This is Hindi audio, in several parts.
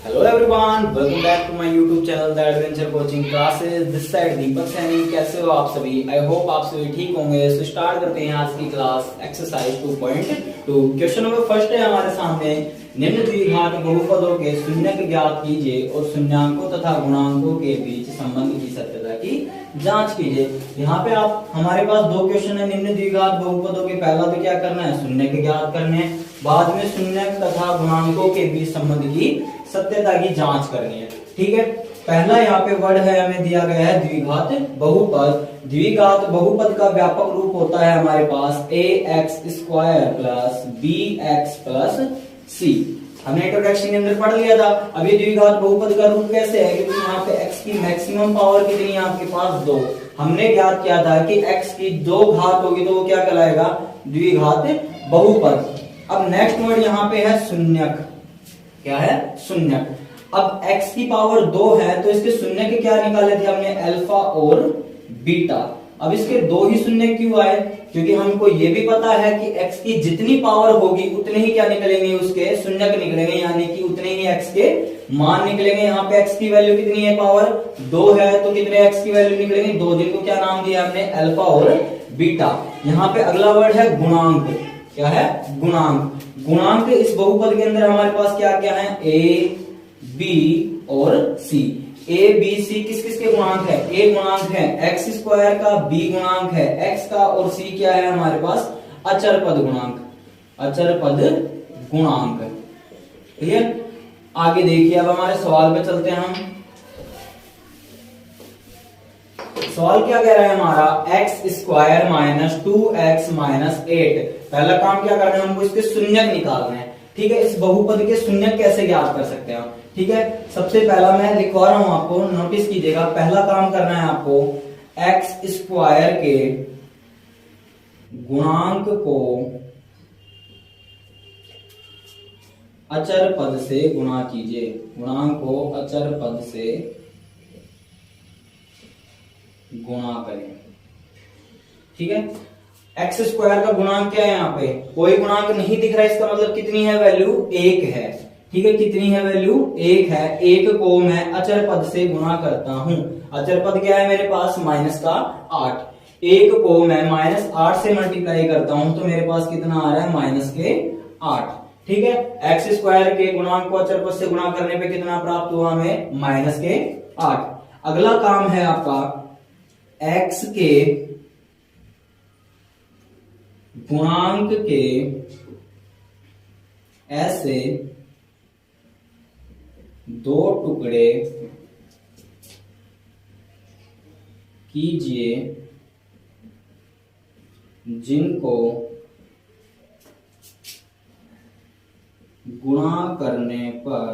Hello everyone, welcome back to my YouTube channel the adventure coaching classes. This side Deepak Saini. कैसे हो आप सभी? आई होप आप सभी ठीक होंगे। सो स्टार्ट करते हैं आज की class. Exercise 2.2 question number first है हमारे सामने। निम्न द्विघात बहुपदों के शून्यक ज्ञात कीजिए और शून्यांकों तथा गुणांकों के बीच संबंध की सत्यता की जांच कीजिए। यहाँ पे आप हमारे पास दो क्वेश्चन है निम्न द्विघात बहुपदों के। पहला तो क्या करना है, शून्यक ज्ञात करने हैं, बाद में शून्यक तथा गुणांकों के बीच संबंध की सत्यता की जांच करनी है। ठीक है, पहला यहाँ पे वर्ड है हमें दिया गया है द्विघात बहुपद। द्विघात बहुपद का व्यापक रूप होता है हमारे पास ax² plus bx plus c। हमने इंट्रोडक्शन के अंदर पढ़ लिया था। अब ये द्विघात बहुपद का रूप कैसे है, क्योंकि यहाँ पे x की मैक्सिमम पावर कितनी है आपके पास 2। हमने ज्ञात किया था कि x की 2 घात होगी तो वो क्या कहलाएगा, द्विघात बहुपद। अब नेक्स्ट वर्ड यहाँ पे है शून्यक। क्या है, शून्यक। अब x की पावर 2 है तो इसके शून्य के क्या निकाले थे हमने, अल्फा और बीटा। अब इसके 2 ही शून्य क्यों आए, क्योंकि हमको ये भी पता है कि x की जितनी पावर होगी उतने ही क्या निकलेंगे, उसके शून्यक निकलेंगे, यानी कि उतने ही x के मान निकलेंगे। यहाँ पे x की वैल्यू कितनी है, पावर 2 है तो कितने x की वैल्यू निकलेंगे, 2। जिनको क्या नाम दिया हमने, अल्फा और बीटा। यहाँ पे अगला वर्ड है गुणांक। क्या है, गुणांक। गुणांक इस बहुपद के अंदर हमारे पास क्या क्या है, a, b और c। a, b, c किस किस के गुणांक है, a गुणांक है x² का, b गुणांक है x का और c क्या है हमारे पास, अचर पद गुणांक। अचर पद गुणांक। क्लियर। आगे देखिए, अब हमारे सवाल पे चलते हैं हम। सवाल क्या कह रहा है हमारा, x² माइनस 2x माइनस 8। पहला काम क्या करना है, हमको इसके शून्यक निकालना है। ठीक है, इस बहुपद के शून्यक कैसे ज्ञात कर सकते हैं हम। ठीक है, सबसे पहला मैं लिखवा रहा हूं आपको, नोटिस कीजिएगा। पहला काम करना है आपको, x² के गुणांक को अचर पद से गुणा कीजिए। गुणांक को अचर पद से गुणा करें। ठीक है, x² का गुणांक क्या है, यहाँ पे कोई गुणांक नहीं दिख रहा है, इसका मतलब कितनी है वैल्यू, 1 है। ठीक है, कितनी है वैल्यू, 1 है। 1 को मैं अचर पद से गुणा करता हूं। अचर पद क्या है मेरे पास, -8। 1 को मैं -8 से मल्टीप्लाई करता हूं तो मेरे पास कितना आ रहा है, -8। ठीक है, x² के गुणांक को अचर पद से गुणा करने पे कितना प्राप्त हुआ हमें, -8। अगला काम है आपका, x के गुणांक के ऐसे 2 टुकड़े कीजिए जिनको गुणा करने पर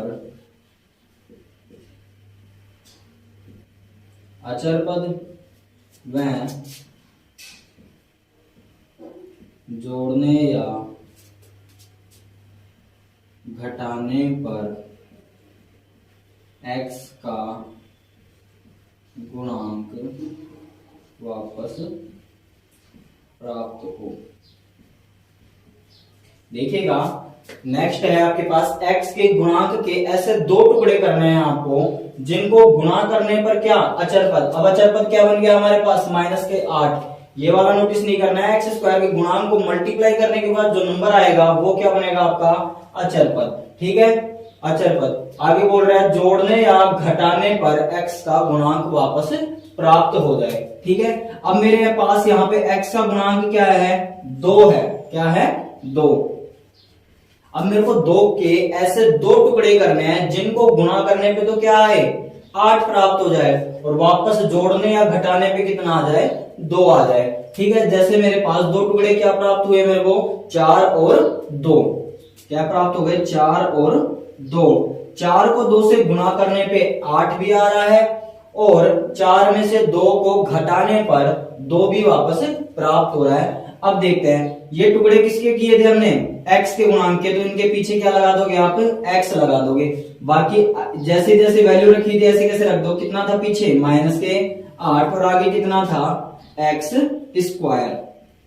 अचर पद व जोड़ने या घटाने पर x का गुणांक वापस प्राप्त हो। देखिएगा, नेक्स्ट है आपके पास, x के गुणांक के ऐसे 2 टुकड़े करने हैं आपको जिनको गुणा करने पर क्या, अचर पद। अब अचर पद क्या बन गया हमारे पास, -8। ये वाला नोटिस नहीं करना है। x² के गुणांक को मल्टीप्लाई करने के बाद जो नंबर आएगा वो क्या बनेगा आपका, अचर पद। ठीक है, अचर पद। आगे बोल रहा है जोड़ने या घटाने पर x का गुणांक वापस प्राप्त हो जाए। ठीक है, अब मेरे पास यहाँ पे x का गुणांक क्या है, 2 है। क्या है, 2। अब मेरे को 2 के ऐसे 2 टुकड़े करने हैं जिनको गुणा करने पे तो क्या आए, 8 प्राप्त हो जाए और वापस जोड़ने या घटाने पे कितना आ जाए, 2 आ जाए। ठीक है, जैसे मेरे पास 2 टुकड़े क्या प्राप्त हुए मेरे को, 4 और 2। क्या प्राप्त हो गए, 4 और 2। 4 को 2 से गुणा करने पे 8 भी आ रहा है और 4 में से 2 को घटाने पर 2 भी वापस प्राप्त हो रहा है। अब देखते हैं, ये टुकड़े किसके किए थे हमने, x के गुणांक के, तो इनके पीछे क्या लगा दोगे आप, x लगा दोगे। बाकी जैसे जैसे वैल्यू रखी थी ऐसे कैसे रख दो। कितना था पीछे, -8 और आगे कितना था, x²।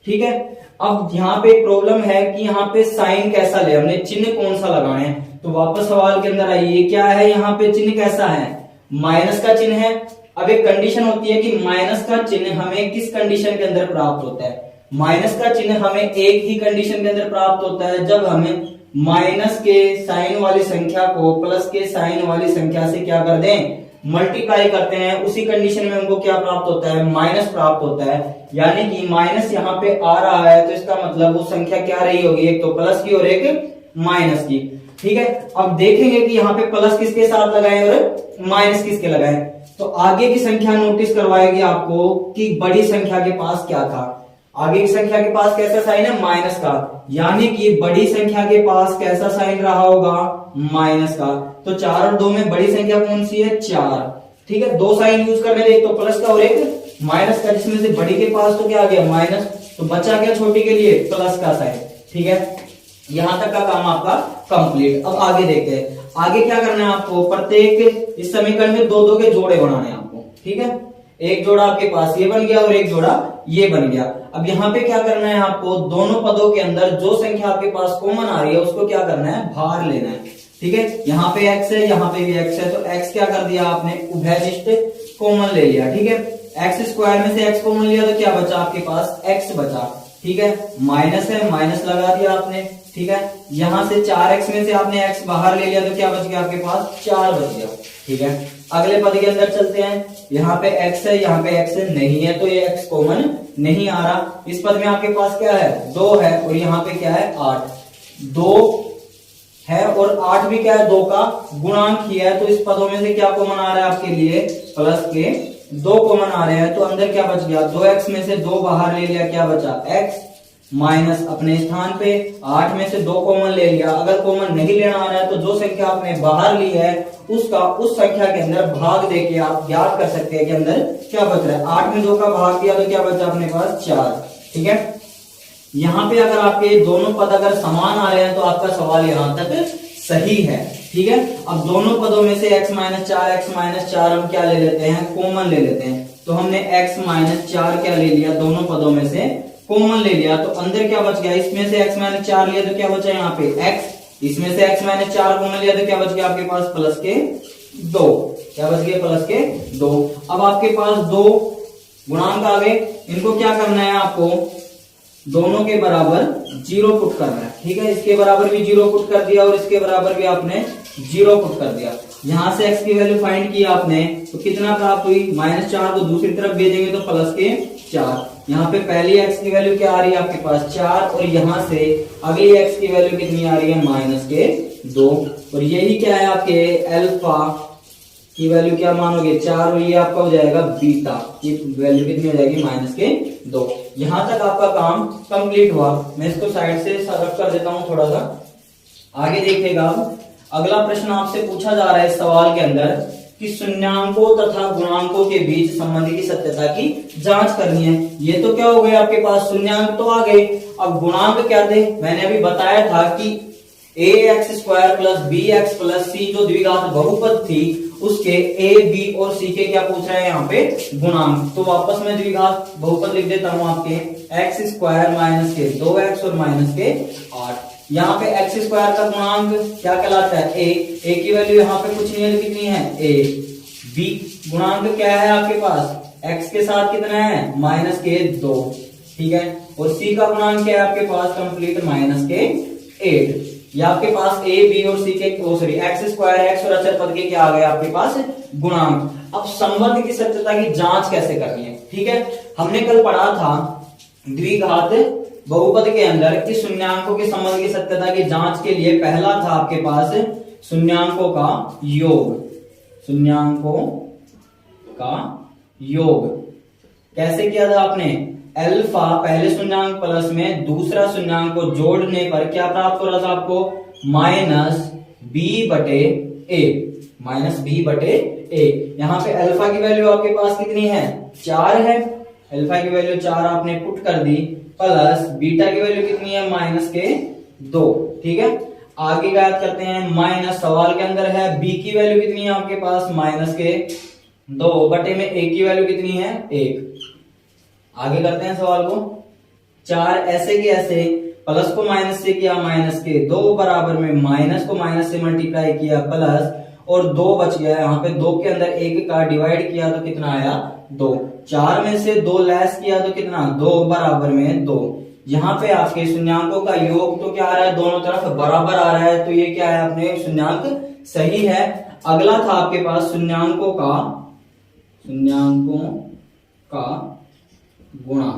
ठीक है। अब यहाँ पे एक प्रॉब्लम है कि यहाँ पे साइन कैसा ले, हमने चिन्ह कौन सा लगाना है। तो वापस सवाल के अंदर आइए, क्या है यहाँ पे चिन्ह कैसा है, माइनस का चिन्ह है। अब एक कंडीशन होती है कि माइनस का चिन्ह हमें किस कंडीशन के अंदर प्राप्त होता है। माइनस का चिन्ह हमें एक ही कंडीशन के अंदर प्राप्त होता है, जब हमें माइनस के साइन वाली संख्या को प्लस के साइन वाली संख्या से क्या कर दें, मल्टीप्लाई करते हैं। उसी कंडीशन में हमको क्या प्राप्त होता है, माइनस प्राप्त होता है। यानी कि माइनस यहाँ पे आ रहा है तो इसका मतलब वो संख्या क्या रही होगी, एक तो प्लस की और एक माइनस की। ठीक है, अब देखेंगे कि यहाँ पे प्लस किसके साथ लगाए और माइनस किसके लगाए। तो आगे की संख्या नोटिस करवाएगी आपको कि बड़ी संख्या के पास क्या था। आगे की संख्या के पास कैसा साइन है, माइनस का, यानी कि बड़ी संख्या के पास कैसा साइन रहा होगा, माइनस का। तो 4 और 2 में बड़ी संख्या कौन सी है, 4। ठीक है, दो साइन यूज करने थे, एक तो प्लस का और एक माइनस का, जिसमें से बड़ी के पास तो क्या आ गया, माइनस। तो बचा क्या छोटी के लिए, प्लस का साइन। ठीक है, यहां तक का काम आपका कंप्लीट। अब आगे देखते हैं, आगे क्या करना है आपको, प्रत्येक इस समीकरण में दो दो के जोड़े बनाने हैं आपको। ठीक है, एक जोड़ा आपके पास ये बन गया और एक जोड़ा ये बन गया। अब यहाँ पे क्या करना है आपको, दोनों पदों के अंदर जो संख्या आपके पास कॉमन आ रही है उसको क्या करना है, बाहर लेना है। ठीक है, यहाँ पे x है, यहाँ पे भी x है, तो x क्या कर दिया आपने, उभयनिष्ठ कॉमन ले लिया। ठीक है, एक्स स्क्वायर में से x कॉमन लिया तो क्या बचा आपके पास, x बचा। ठीक है, माइनस है, माइनस लगा दिया आपने। ठीक है, यहां से 4x में से आपने x बाहर ले लिया तो क्या बच गया आपके पास, 4 बच गया। ठीक है, अगले पद के अंदर चलते हैं। यहाँ पे x है, यहाँ पे x नहीं है, तो ये x कॉमन नहीं आ रहा। इस पद में आपके पास क्या है, 2 है, और यहाँ पे क्या है, 8। 2 है और 8 भी क्या है, 2 का गुणांक ही है। तो इस पदों में से क्या कॉमन आ रहा है आपके लिए, प्लस के 2 कॉमन आ रहे हैं। तो अंदर क्या बच गया, 2x में से 2 बाहर ले लिया, क्या बचा, x माइनस अपने स्थान पे 8 में से 2 कॉमन ले लिया। अगर कॉमन नहीं लेना आ रहा है तो जो संख्या आपने बाहर ली है उसका उस संख्या के अंदर भाग देके आप ज्ञात कर सकते हैं कि अंदर क्या बच रहा है। 8 में 2 का भाग दिया तो क्या बचा अपने पास, 4। ठीक है, यहाँ पे अगर आपके दोनों पद अगर समान आ रहे हैं तो आपका सवाल यहां तक सही है। ठीक है, अब दोनों पदों में से x माइनस 4 हम क्या ले लेते हैं, कॉमन ले लेते हैं। तो हमने x माइनस 4 क्या ले लिया, दोनों पदों में से कॉमन ले लिया। तो अंदर क्या बच गया, इसमें से x माइनस 4 लिया तो क्या बचा यहाँ पे x, इसमें से x माइनस 4 कॉमन लिया तो क्या बच गया आपके पास, प्लस के 2। क्या बच गया, प्लस के 2। अब आपके पास 2 गुणांक आ गए, इनको क्या करना है आपको, दोनों के बराबर 0 पुट करना है। ठीक है, इसके बराबर भी 0 पुट कर दिया और इसके बराबर भी आपने 0 पुट कर दिया। यहां से x की वैल्यू फाइंड की आपने तो कितना प्राप्त हुई, -4 को दूसरी तरफ भेजेंगे तो प्लस के 4। यहाँ पे पहली x की वैल्यू क्या आ रही है आपके पास, 4, और यहाँ से अगली x की वैल्यू कितनी आ रही है, -2। और यही क्या है आपके अल्फा की वैल्यू क्या मानोगे, 4, और ये आपका हो जाएगा बीटा की वैल्यू कितनी हो जाएगी, -2। यहां तक आपका काम कंप्लीट हुआ। मैं इसको साइड से रख कर देता हूं थोड़ा सा, आगे देखिएगा। अगला प्रश्न आपसे पूछा जा रहा है इस सवाल के अंदर कि शून्याङ्कों तथा गुणांकों के बीच संबंध की सत्यता की जांच करनी है। ये तो क्या हो गए आपके पास, शून्याङ्क तो आ गए, अब गुणांक क्या थे, मैंने अभी बताया था कि ax² + bx + c जो द्विघात बहुपद थी उसके a, b और c के क्या पूछ रहे हैं यहाँ पे, गुणांक। तो वापस में द्विघात बहुपद लिख देता हूं आपके, x² - के 2x और -8। यहाँ पे x² का गुणांक क्या कहलाता है, a की वैल्यू यहाँ पे कुछ नहीं है, कितनी है, a। b गुणांक क्या है आपके पास, x के साथ कितना है, -2। ठीक है, और c का गुणांक क्या है आपके पास, कंप्लीट -8। ये आपके पास a, b और c के x² x और अचर पद के क्या आ गए आपके पास, गुणांक। अब संबंध की सत्यता की जांच कैसे करनी है। ठीक है, हमने कल पढ़ा था द्विघात बहुपद के अंदर कि शून्याङ्कों के संबंध की सत्यता की जांच के लिए पहला था आपके पास शून्याङ्कों का योग। शून्याङ्कों का योग कैसे किया था आपने, अल्फा पहले शून्याङ्क प्लस में दूसरा शून्याङ्क को जोड़ने पर क्या प्राप्त हो रहा था आपको, -b/a। यहाँ पे अल्फा की वैल्यू आपके पास कितनी है, 4 है। अल्फा की वैल्यू 4 आपने पुट कर दी, प्लस बीटा की वैल्यू कितनी है, -2। ठीक है, आगे याद करते हैं, माइनस सवाल के अंदर है b की वैल्यू कितनी है आपके पास, -2 बटे में a की वैल्यू कितनी है, 1। आगे करते हैं सवाल को, 4 ऐसे के ऐसे, प्लस को माइनस से किया माइनस के 2 बराबर में माइनस को माइनस से मल्टीप्लाई किया प्लस, और 2 बच गया। यहाँ पे 2 के अंदर 1 का डिवाइड किया तो कितना आया 2। 4 में से 2 लेस किया तो कितना 2 बराबर में 2। यहाँ पे आपके शून्यांकों का योग तो क्या आ रहा है, दोनों तरफ बराबर आ रहा है, तो ये क्या है अपने शून्यांक सही है। अगला था आपके पास शून्यांकों का गुणा।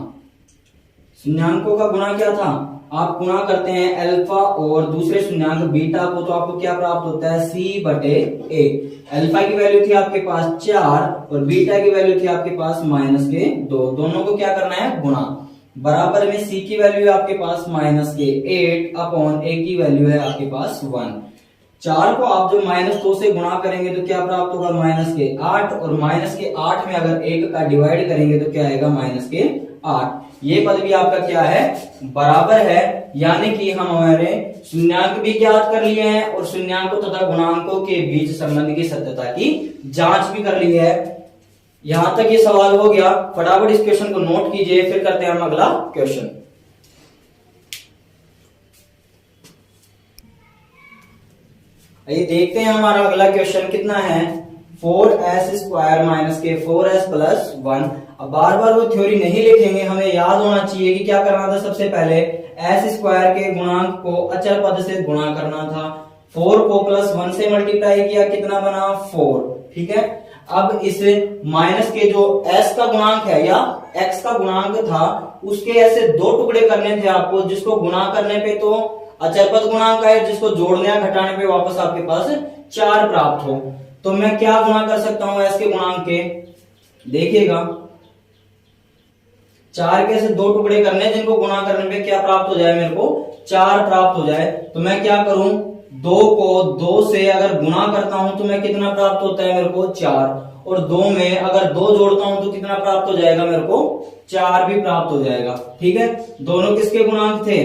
शून्यांकों का गुणा क्या था, आप गुणा करते हैं अल्फा और दूसरे शून्यांक बीटा को, तो आपको क्या प्राप्त होता है c/a। अल्फा की वैल्यू थी आपके पास 4 और बीटा की वैल्यू थी आपके पास -2। दोनों को क्या करना है गुणा, बराबर में c की वैल्यू है आपके पास -8 अपॉन a की वैल्यू है आपके पास 1। 4 को आप जब -2 से गुणा करेंगे तो क्या प्राप्त होगा -8, और -8 में अगर 1 का डिवाइड करेंगे तो क्या आएगा -8। ये पद भी आपका क्या है बराबर है, यानी कि हम हमारे शून्यांक भी ज्ञात कर लिए हैं और शून्यांकों तथा गुणांकों के बीच संबंध की सत्यता की जांच भी कर ली है। यहां तक ये सवाल हो गया, फटाफट इस क्वेश्चन को नोट कीजिए, फिर करते हैं हम अगला क्वेश्चन। आइए देखते हैं हमारा अगला क्वेश्चन कितना है, 4s² माइनस के 4s प्लस 1। अब बार बार वो थ्योरी नहीं लिखेंगे, हमें याद होना चाहिए कि क्या करना था, सबसे पहले s² के गुणांक को अचर पद से गुणा करना था। 4 को +1 से मल्टीप्लाई किया, कितना बना 4, ठीक है। अब इस माइनस के जो s का गुणांक है या x का गुणांक था, उसके ऐसे 2 टुकड़े करने थे आपको, जिसको गुणा करने पे तो अचर पद गुणांक आए, जिसको जोड़ने या घटाने पे वापस आपके पास 4 प्राप्त हो। तो मैं क्या गुणा कर सकता हूं s के गुणांक के, देखिएगा 4 के ऐसे 2 टुकड़े करने जिनको गुणा करने पे क्या प्राप्त हो जाए, मेरे को 4 प्राप्त हो जाए। तो मैं क्या करूं, 2 को 2 से अगर गुणा करता हूं तो मैं कितना प्राप्त होता है मेरे को 4, और 2 में अगर 2 जोड़ता हूं तो कितना प्राप्त हो जाएगा मेरे को 4 भी प्राप्त हो जाएगा, ठीक है। दोनों किसके गुणांक थे,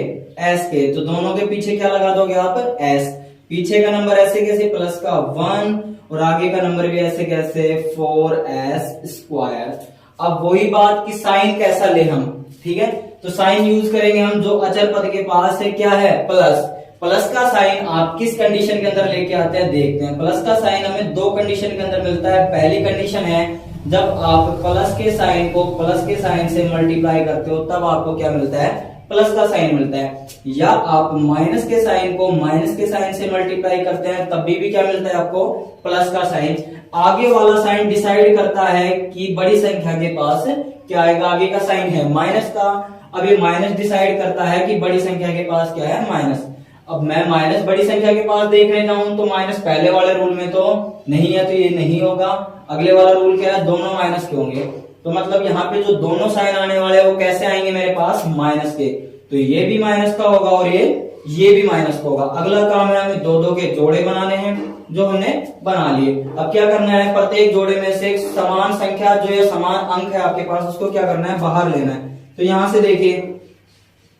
s के, तो दोनों के पीछे क्या लगा दोगे आप s। पीछे का नंबर ऐसे कैसे प्लस का 1 और आगे का नंबर भी ऐसे कैसे 4s²। अब वही बात कि साइन कैसा ले हम, ठीक है। तो साइन यूज करेंगे हम, जो अचर पद के पास है क्या है प्लस। प्लस का साइन आप किस कंडीशन के अंदर लेके आते हैं देखते हैं। प्लस का साइन हमें 2 कंडीशन के अंदर मिलता है। पहली कंडीशन है जब आप प्लस के साइन को प्लस के साइन से मल्टीप्लाई करते हो, तब आपको क्या मिलता है प्लस का साइन मिलता है। या आप माइनस के साइन को माइनस के साइन से मल्टीप्लाई करते हैं, तब भी क्या मिलता है आपको प्लस का साइन। आगे वाला साइन डिसाइड करता है कि बड़ी संख्या के पास क्या आएगा, आगे का साइन है माइनस का। अब ये माइनस डिसाइड करता है कि बड़ी संख्या के पास क्या है माइनस। अब मैं माइनस बड़ी संख्या के पास देख लेता हूं, तो माइनस पहले वाले रूल में तो नहीं है, तो ये नहीं होगा। अगले वाला रूल क्या है, दोनों माइनस के होंगे, तो मतलब यहाँ पे जो दोनों साइन आने वाले हैं वो कैसे आएंगे मेरे पास माइनस के। तो ये भी माइनस का होगा और ये भी माइनस का होगा। अगला काम है हमें 2 के जोड़े बनाने हैं, जो हमने बना लिए। अब क्या करना है, प्रत्येक जोड़े में से समान संख्या जो है समान अंक है आपके पास, उसको क्या करना है बाहर लेना है। तो यहां से देखिए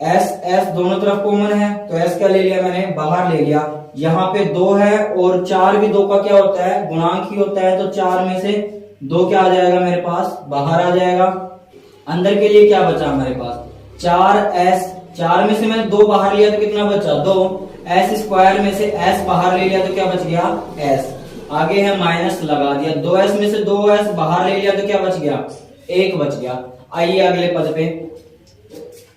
s दोनों तरफ कॉमन है, तो s क्या ले लिया मैंने बाहर ले लिया। यहाँ पे 2 है और 4 भी 2 का क्या होता है गुणांक ही होता है, तो 4 में से 2 क्या आ जाएगा मेरे पास बाहर आ जाएगा। अंदर के लिए क्या बचा हमारे पास 4s, 4 में से मैंने 2 बाहर लिया तो कितना बचा 2। s² में से s बाहर ले लिया तो क्या बच गया s। आगे है माइनस लगा दिया, 2s में से 2s बाहर ले लिया तो क्या बच गया 1 बच गया। आइए अगले पद पे।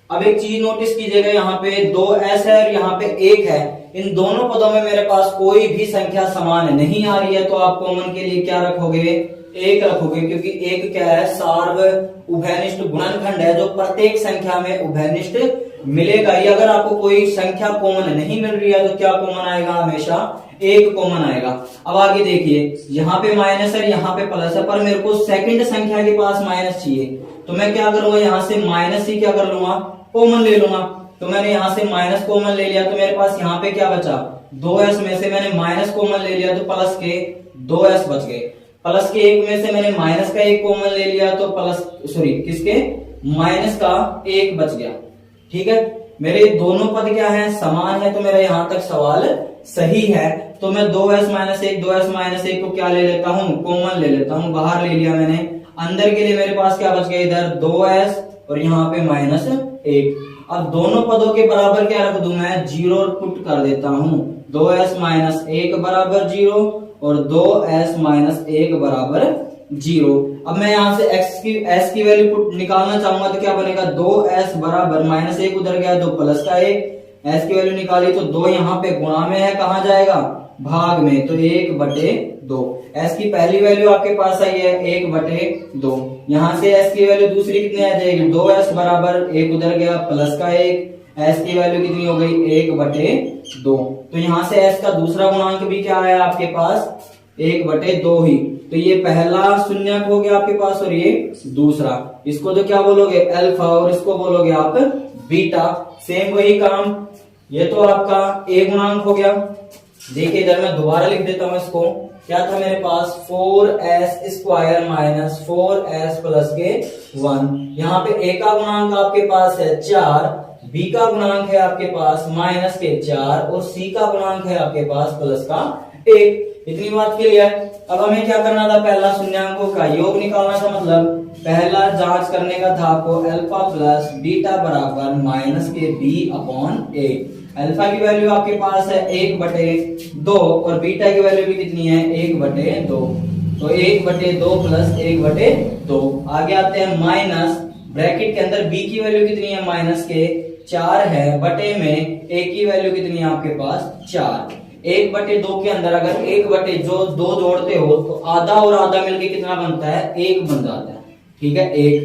अब एक चीज नोटिस कीजिएगा, यहाँ पे 2s है और यहाँ पे 1 है। इन दोनों पदों में मेरे पास कोई भी संख्या समान नहीं आ रही है, तो आप कॉमन के लिए क्या रखोगे 1 रखोगे, क्योंकि 1 क्या है सार्व उभयनिष्ठ गुणनखंड है, जो प्रत्येक संख्या में उभयनिष्ठ मिलेगा। ये अगर आपको कोई संख्या कॉमन नहीं मिल रही है तो क्या कॉमन आएगा हमेशा 1 कॉमन आएगा। अब आगे देखिए, यहाँ पे माइनस है यहाँ पे प्लस है, पर मेरे को सेकंड संख्या के पास माइनस चाहिए, तो मैं क्या करूंगा यहाँ से माइनस ही क्या कर लूंगा कॉमन ले लूंगा। तो मैंने यहाँ से माइनस कॉमन ले लिया, तो मेरे पास यहाँ पे क्या बचा 2s में से मैंने माइनस कॉमन ले लिया तो प्लस के 2s बच गए। प्लस के 1 में से मैंने माइनस का 1 कॉमन ले लिया तो किसके माइनस का 1 बच गया, ठीक है। मेरे दोनों पद क्या है समान है, तो मेरा यहां तक सवाल सही है। तो मैं 2s माइनस 1 को क्या ले लेता हूं कॉमन ले लेता हूं, बाहर ले लिया मैंने। अंदर के लिए मेरे पास क्या बच गया इधर 2s और यहाँ पे -1। अब दोनों पदों के बराबर क्या रख दूं मैं, 0 पुट कर देता हूं। 2s माइनस 1 बराबर 0 और 2s माइनस 1 बराबर 0। अब मैं यहां से s की वैल्यू पुट निकालना चाहूंगा तो क्या बनेगा, 2s बराबर माइनस 1 उधर गया तो प्लस का 1, s की वैल्यू निकाली तो 2 यहाँ पे गुणा में है, कहां जाएगा, भाग में, तो 1/2। s की पहली वैल्यू आपके पास आई है 1/2। यहां से s की वैल्यू दूसरी कितनी आ जाएगी, 2s बराबर 1 उधर गया प्लस का 1, s की वैल्यू कितनी हो गई, 1/2। तो यहां से s का दूसरा गुणांक भी क्या आया आपके पास, 1/2 ही। तो ये पहला शून्यक हो गया आपके पास और ये दूसरा, इसको तो क्या बोलोगे, अल्फा, और इसको बोलोगे आप बीटा। सेम वही काम, ये तो आपका a गुणांक हो गया। देखिए इधर मैं दोबारा लिख देता हूं इसको, क्या था मेरे पास, 4s square minus 4s plus के 1। यहाँ पे a का गुणांक आपके पास है 4, b का गुणांक है आपके पास माइनस के 4 और c का गुणांक है आपके पास प्लस का 1। इतनी बात क्लियर। अब हमें क्या करना था, पहला शून्यांकों का योग निकालना था, मतलब पहला जांच करने का था आपको अल्फा प्लस बीटा बराबर माइनस के b/a। अल्फा की वैल्यू आपके पास है 1/2 और बीटा की वैल्यू भी कितनी है, 1/2। तो 1/2 प्लस 1/2। आगे आते हैं माइनस, ब्रैकेट के अंदर b की वैल्यू कितनी है, माइनस के 4 है, बटे में a की वैल्यू कितनी है आपके पास 4। 1/2 के अंदर अगर 1/2 जोड़ते हो तो आधा और आधा मिलके कितना बनता है, 1 बन जाता है। ठीक है, 1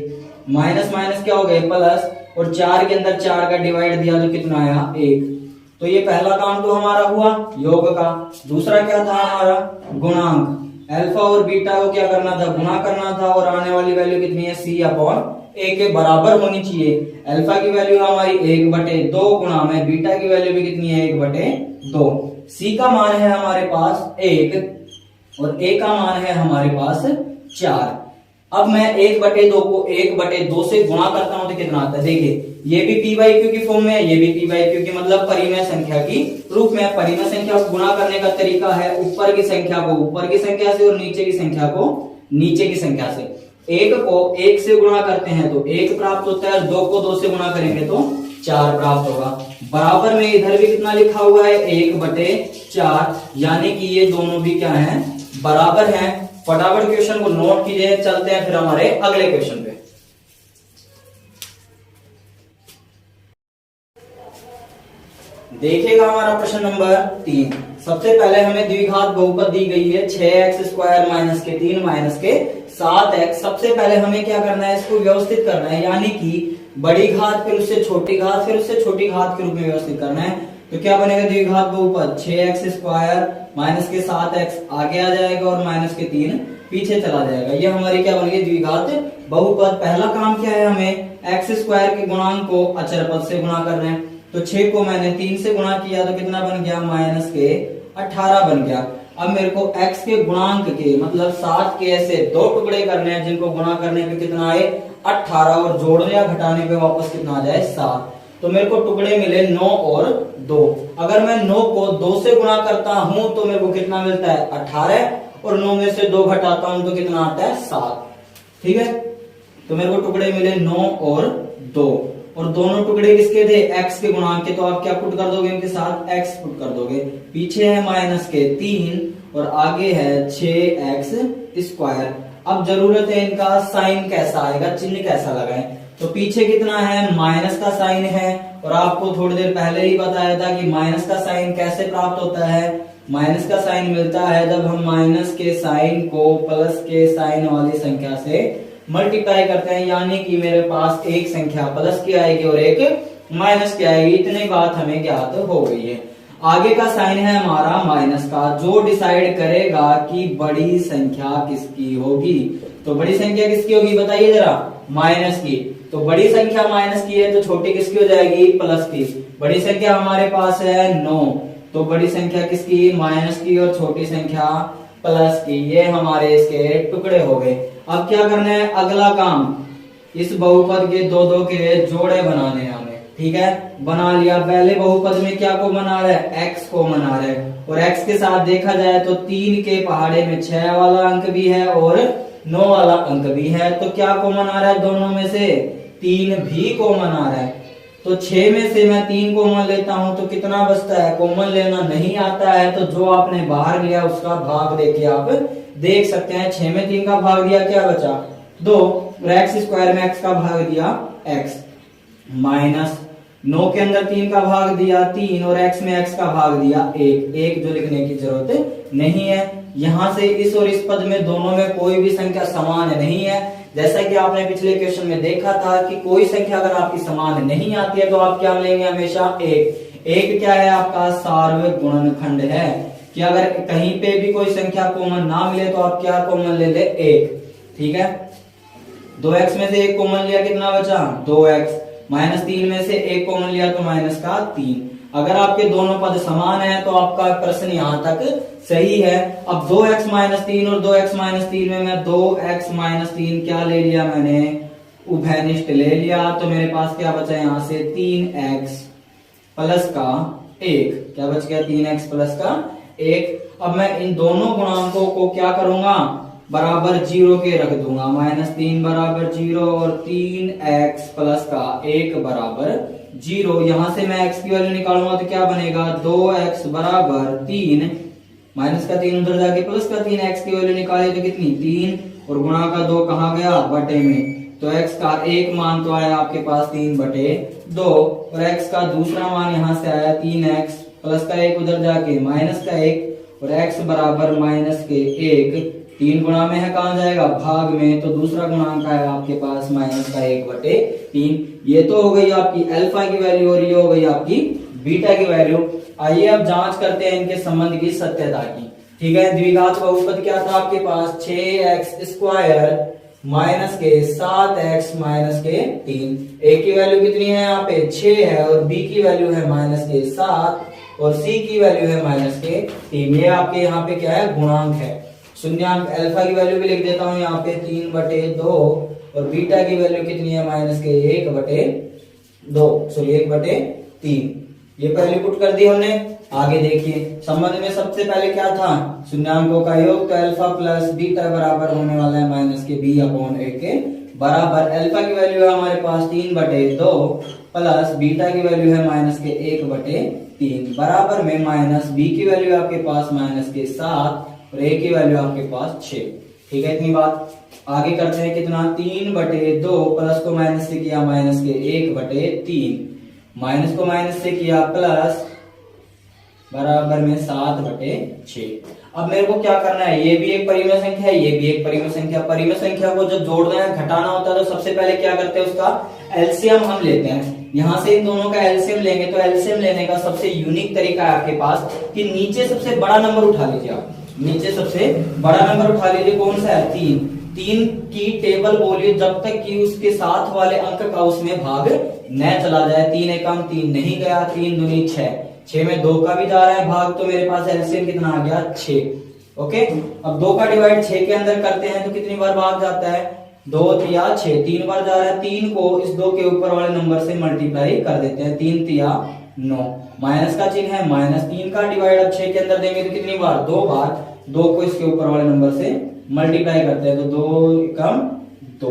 माइनस माइनस क्या हो गए प्लस, और 4 के अंदर 4 का डिवाइड दिया तो कितना आया, 1। तो ये पहला काम तो हमारा हुआ योग का। दूसरा क्या था हमारा, गुणांक। अल्फा और बीटा को क्या करना था, गुणा करना था, और आने वाली वैल्यू कितनी है, c/a के बराबर होनी चाहिए। अल्फा की वैल्यू हमारी 1/2 गुणा में बीटा की वैल्यू भी कितनी है, 1/2। c का मान है हमारे पास 1 और a का मान है हमारे पास 4। अब मैं 1/2 को 1/2 से गुणा करता हूं तो कितना आता है, देखिए ये भी p/q की फॉर्म में है, ये भी p/q की, मतलब परिमेय संख्या की रूप में। परिमेय संख्या को गुणा करने का तरीका है ऊपर की संख्या को ऊपर की संख्या से और नीचे की संख्या को नीचे की संख्या से। 1 को 1 से गुणा करते हैं तो 1 प्राप्त होता है, 2 को 2 से गुणा करेंगे तो 4 प्राप्त होगा। बराबर में इधर भी कितना लिखा हुआ है, 1/4, यानी कि ये दोनों भी क्या है, बराबर हैं। फटाफट क्वेश्चन को नोट कीजिए, चलते हैं फिर हमारे अगले क्वेश्चन पे। देखिएगा हमारा प्रश्न नंबर 3। सबसे पहले हमें द्विघात बहुपद दी गई है 6x स्क्वायर माइनस के 3 माइनस के 7x। सबसे पहले हमें क्या करना है, इसको व्यवस्थित करना है, यानी कि बड़ी घात फिर उससे छोटी घात फिर उससे छोटी घात के रूप में व्यवस्थित करना है। तो क्या बनेगा द्विघात बहुपद, 6x स्क्वायर माइनस के 7x आगे आ जाएगा और माइनस के 3 पीछे चला जाएगा। ये हमारी क्या बन गई, द्विघात बहुपद। पहला काम क्या है, हमें x स्क्वायर के गुणांक को अचर पद से गुणा करना है। तो 6 को मैंने 3 से गुणा किया तो कितना बन गया, माइनस के 18 बन गया। अब मेरे को x के गुणांक के मतलब 7 के ऐसे 2 टुकड़े करने हैं जिनको गुणा करने पे कितना आए 18 और जोड़ने या घटाने पे वापस कितना आ जाए 7। तो मेरे को टुकड़े मिले 9 और 2। अगर मैं 9 को 2 से गुणा करता हूं तो मेरे को कितना मिलता है 18 और 9 में से 2 घटाता हूं तो कितना आता है 7। ठीक है, तो मेरे को टुकड़े मिले 9 और 2 और दोनों टुकड़े किसके थे, x के गुणांक के। तो आप क्या पुट कर दोगे इनके साथ, x पुट कर दोगे। पीछे है माइनस के 3 और आगे है 6x स्क्वायर। अब जरूरत है इनका साइन कैसा आएगा, चिन्ह कैसा लगाएं। तो पीछे कितना है, माइनस का साइन है और आपको थोड़ी देर पहले ही बताया था कि माइनस का साइन कैसे प्राप्त होता है। माइनस का साइन मिलता है जब हम माइनस के साइन को प्लस के साइन वाली संख्या से मल्टीप्लाई करते हैं, यानी कि मेरे पास एक संख्या प्लस की आएगी और एक माइनस की आएगी। इतनी बात हमें ज्ञात हो गई है। आगे का साइन है हमारा माइनस का, जो डिसाइड करेगा कि बड़ी संख्या किसकी होगी। तो बड़ी संख्या किसकी होगी बताइए जरा, माइनस की। तो बड़ी संख्या माइनस की है तो छोटी किसकी हो जाएगी, प्लस की। बड़ी संख्या हमारे पास है 9, तो बड़ी संख्या किसकी, माइनस की, और छोटी संख्या प्लस की। ये हमारे इसके टुकड़े हो गए। अब क्या करना है, अगला काम इस बहुपद के 2-2 के जोड़े बनाने हैं हमें। ठीक है, बना लिया। पहले बहुपद में क्या को बना रहा है, x को बना रहा है, और x के साथ देखा जाए तो 3 के पहाड़े में 6 वाला अंक भी है और 9 वाला अंक भी है। तो क्या को मना रहा है, दोनों में से 3 भी को मना रहा है। तो 6 में से मैं 3 कॉमन लेता हूं तो कितना बचता है, कॉमन लेना नहीं आता है तो जो आपने बाहर लिया उसका भाग देके आप देख सकते हैं। 6 में 3 का भाग दिया, क्या बचा 2, और एक्स स्क्वायर में एक्स का भाग दिया x, माइनस 9 के अंदर 3 का भाग दिया 3 और x में x का भाग दिया 1 जो लिखने की जरूरत नहीं है। यहां से इस और इस पद में दोनों में कोई भी संख्या समान नहीं है। जैसा कि आपने पिछले क्वेश्चन में देखा था कि कोई संख्या अगर आपकी समान नहीं आती है तो आप क्या लेंगे हमेशा 1 क्या है आपका सार्वगुणनखंड है कि अगर कहीं पे भी कोई संख्या कॉमन ना मिले तो आप क्या कॉमन ले ले 1, ठीक है। 2x में से 1 कॉमन लिया, कितना बचा 2x, माइनस 3 में से 1 कॉमन लिया तो माइनस का 3। अगर आपके दोनों पद समान है तो आपका प्रश्न यहां तक सही है। अब 2x माइनस 3 और 2x माइनस 3 में मैं 2x माइनस 3 क्या ले लिया, मैंने उभयनिष्ठ ले लिया तो मेरे पास क्या बचा यहां से 3x प्लस का 1, क्या बच गया 3x प्लस का 1। अब मैं इन दोनों गुणांकों को क्या करूंगा, बराबर 0 के रख दूंगा, -3 बराबर 0 और 3x प्लस का 1 बराबर 0। यहां से मैं x की वैल्यू निकालूंगा तो क्या बनेगा 2x बराबर 3, माइनस का 3 उधर जाके प्लस का 3, x की वैल्यू निकाली तो कितनी 3 और गुणा का 2 कहाँ गया बटे में, तो x का एक मान तो आया आपके पास 3/2 और x का दूसरा मान यहां से आया 3x प्लस का 1 उधर जाके माइनस का 1 और x बराबर माइनस के 1। 3 गुणा में है कहां जाएगा भाग में, तो दूसरा गुणांक आएगा आपके पास माइनस का 1/3। ये तो हो गई आपकी अल्फा की वैल्यू और ये हो गई आपकी बीटा की वैल्यू। आइए अब जांच करते हैं इनके संबंध की सत्यता की, ठीक है। द्विघात बहुपद क्या था आपके पास 6x स्क्वायर माइनस के 7x माइनस के 3। a की वैल्यू कितनी है यहाँ पे 6 है और b की वैल्यू है माइनस के 7 और c की वैल्यू है माइनस के 3। ये आपके यहाँ पे क्या है गुणांक है। शून्यांक अल्फा की वैल्यू भी लिख देता हूँ यहाँ पे 3/2 और बीटा की वैल्यू कितनी है माइनस के 1/3। ये पहले पुट कर दी हमने। आगे देखिए संबंध में सबसे पहले क्या था शून्यांकों का योग, तो अल्फा प्लस बीटा बराबर होने वाला है माइनस के b/a के बराबर। अल्फा की वैल्यू है हमारे पास 3/2 प्लस बीटा की वैल्यू है माइनस के 1/3 बराबर में माइनस b की वैल्यू आपके पास माइनस के 7 और a की वैल्यू आपके पास 6। ठीक है, इतनी बात। आगे करते हैं कितना 3/2 प्लस को माइनस से किया माइनस के 1/3 माइनस को माइनस से किया प्लस बराबर में 7/6। अब मेरे को क्या करना है, ये भी एक परिमेय संख्या है, ये भी एक परिमेय संख्या। परिमेय संख्या को जब जोड़ना है घटाना होता है तो सबसे पहले क्या करते हैं उसका एलसीएम हम लेते हैं। यहां से इन दोनों का एलसीएम लेंगे तो एलसीएम लेने का सबसे यूनिक तरीका है आपके पास कि नीचे सबसे बड़ा नंबर उठा लीजिए आप। नीचे सबसे बड़ा नंबर उठा लीजिए, कौन सा है 3 की टेबल बोलिए जब तक कि उसके साथ वाले अंक का उसमें भाग न चला जाए। 3 एकम 3 नहीं गया, 3 दूनी 6 में 2 का भी जा रहा है भाग, तो मेरे पास एलसीएम कितना आ गया 6। ओके, अब 2 का डिवाइड 6 के अंदर करते हैं तो कितनी बार भाग जाता है 2 तिया 6, 3 बार जा रहा है। 3 को इस 2 के ऊपर वाले नंबर से मल्टीप्लाई कर देते हैं, 3 तिया 9, माइनस का चिन्ह है माइनस। 3 का डिवाइड अब 6 के अंदर देंगे तो कितनी बार 2 बार। 2 को इसके ऊपर वाले नंबर से मल्टीप्लाई करते हैं तो 2 एकम 2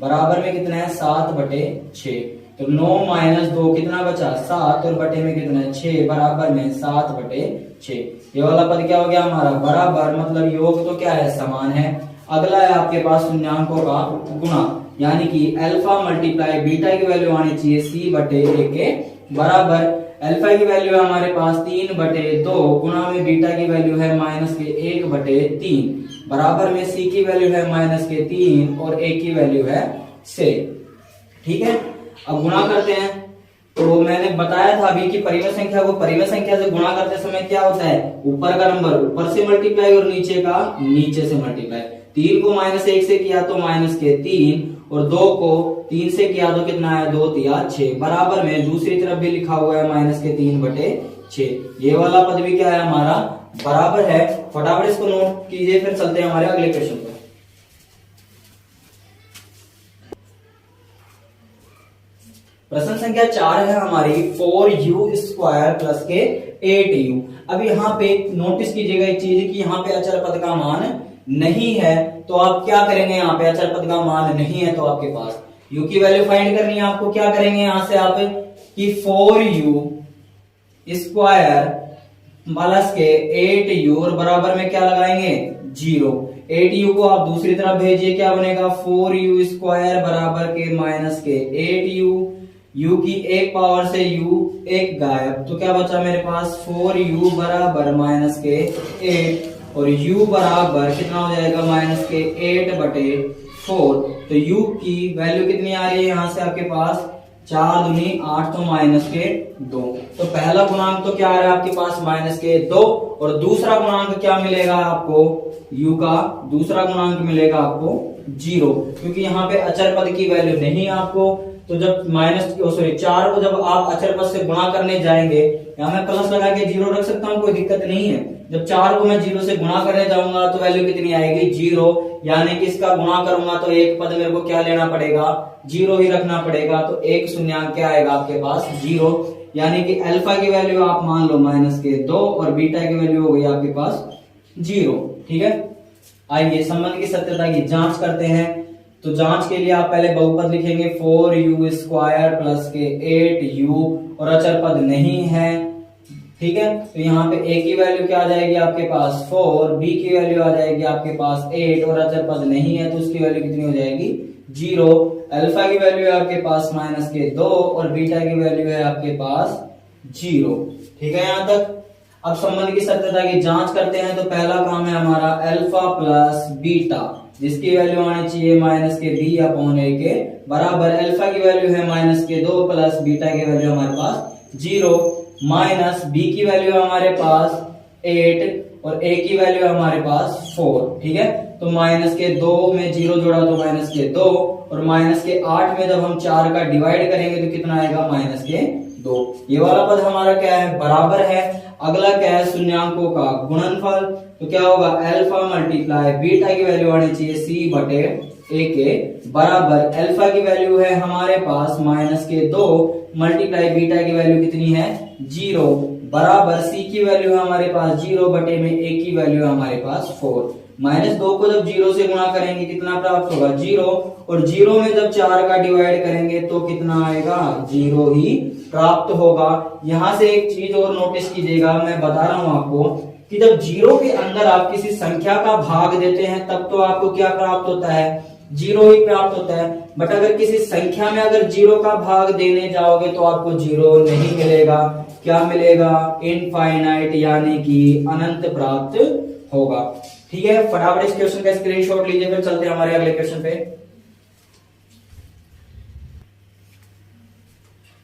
बराबर में कितना है 7/6। तो 9 माइनस 2 कितना बचा 7 और बटे में कितना है 6 बराबर में 7/6। ये वाला पद क्या हो गया हमारा बराबर, मतलब योग तो क्या है समान है। अगला है आपके पास शून्यांकों का गुणा, यानी कि अल्फा मल्टीप्लाई बीटा की वैल्यू आनी चाहिए c/a के बराबर। अल्फा की वैल्यू है हमारे पास 3/2 गुणा में बीटा की वैल्यू है माइनस के 1/3 बराबर में c की वैल्यू है माइनस के 3 और a की वैल्यू है 6। ठीक है, अब गुणा करते हैं। तो मैंने बताया था अभी कि परिमेय संख्या को परिमेय संख्या से गुणा करते समय क्या होता है, ऊपर का नंबर ऊपर से मल्टीप्लाई और नीचे का नीचे से मल्टीप्लाई। 3 को -1 से किया तो माइनस के 3 और 2 को 3 से किया तो कितना है 2 तिया 6 बराबर में दूसरी तरफ भी लिखा हुआ है माइनस के 3/6। ये वाला पद भी क्या है हमारा बराबर है। फटाफट इसको नोट कीजिए, फिर चलते हैं हमारे अगले क्वेश्चन पर। प्रश्न संख्या 4 है हमारी 4u² प्लस के 8u। अब यहाँ पे नोटिस कीजिएगा एक चीज कि यहाँ पे अचर पद का मान नहीं है, तो आप क्या करेंगे, यहाँ पे अचर पद का मान नहीं है तो आपके पास u की वैल्यू फाइंड करनी है आपको। क्या करेंगे, यहाँ से आप कि 4u स्क्वायर प्लस के 8u और बराबर में क्या लगाएंगे 0। 8u को आप दूसरी तरफ भेजिए, क्या बनेगा 4u स्क्वायर बराबर के माइनस के 8u, u की एक पावर से u एक गायब, तो क्या बचा मेरे पास 4u बराबर माइनस के 8 और u बराबर कितना हो जाएगा माइनस के 8/4। तो u की वैल्यू कितनी आ रही है यहाँ से आपके पास 4 दूनी 8 तो माइनस के 2। तो पहला गुणांक तो क्या आ रहा है आपके पास माइनस के 2 और दूसरा गुणांक क्या मिलेगा आपको u का दूसरा गुणांक मिलेगा आपको 0, क्योंकि यहाँ पे अचर पद की वैल्यू नहीं है आपको। तो जब सॉरी 4 को जब आप अचर पद से गुणा करने जाएंगे, यहाँ मैं प्लस लगा के 0 रख सकता हूँ, कोई दिक्कत नहीं है। जब 4 को मैं 0 से गुणा करने जाऊंगा तो वैल्यू कितनी आएगी 0, यानी कि इसका गुणा करूंगा तो एक पद मेरे को क्या लेना पड़ेगा 0 ही रखना पड़ेगा। तो एक शून्यांक क्या आएगा आपके पास 0, यानी कि अल्फा की वैल्यू आप मान लो माइनस के 2 और बीटा की वैल्यू हो गई आपके पास 0। ठीक है, आइए संबंध की सत्यता की जांच करते हैं। तो जांच के लिए आप पहले बहुपद लिखेंगे 4u स्क्वायर प्लस के 8u और अचर पद नहीं है। ठीक है, तो यहाँ पे a की वैल्यू क्या आ जाएगी आपके पास 4, b की वैल्यू आ जाएगी आपके पास 8 और अचर पद नहीं है तो उसकी वैल्यू कितनी हो जाएगी 0। अल्फा की वैल्यू है आपके पास माइनस के 2 और बीटा की वैल्यू है आपके पास 0। ठीक है, यहाँ तक। अब संबंध की सत्यता की जांच करते हैं। तो पहला काम है हमारा अल्फा प्लस बीटा, जिसकी वैल्यू आनी चाहिए माइनस के b/a के बराबर अल्फा की वैल्यू है माइनस के 2 प्लस बीटा की वैल्यू हमारे पास 0 माइनस b की वैल्यू हमारे पास 8 और a की वैल्यू हमारे पास 4। ठीक है, तो माइनस के 2 में 0 जोड़ा तो माइनस के 2 और माइनस के 8 में जब हम 4 का डिवाइड करेंगे तो कितना आएगा माइनस के 2। ये वाला पद हमारा क्या है बराबर है। अगला क्या है शून्यांकों का गुणनफल, तो क्या होगा अल्फा मल्टीप्लाई बीटा की वैल्यू आनी चाहिए c/a के बराबर अल्फा की वैल्यू है हमारे पास माइनस के 2 मल्टीप्लाई बीटा की वैल्यू कितनी है 0 बराबर c की वैल्यू है हमारे पास 0 बटे में a की वैल्यू है हमारे पास 4। माइनस 2 को जब 0 से गुणा करेंगे कितना प्राप्त होगा 0 और 0 में जब 4 का डिवाइड करेंगे तो कितना आएगा 0 ही प्राप्त होगा। यहां से एक चीज और नोटिस कीजिएगा, मैं बता रहा हूं आपको कि जब 0 के अंदर आप किसी संख्या का भाग देते हैं तब तो आपको क्या प्राप्त होता है 0 ही प्राप्त होता है। बट अगर किसी संख्या में अगर 0 का भाग देने जाओगे तो आपको 0 नहीं मिलेगा, क्या मिलेगा इनफाइनाइट यानी कि अनंत प्राप्त होगा। ठीक है, फटाफट इस क्वेश्चन का स्क्रीनशॉट लीजिए, फिर चलते हैं हमारे अगले क्वेश्चन पे।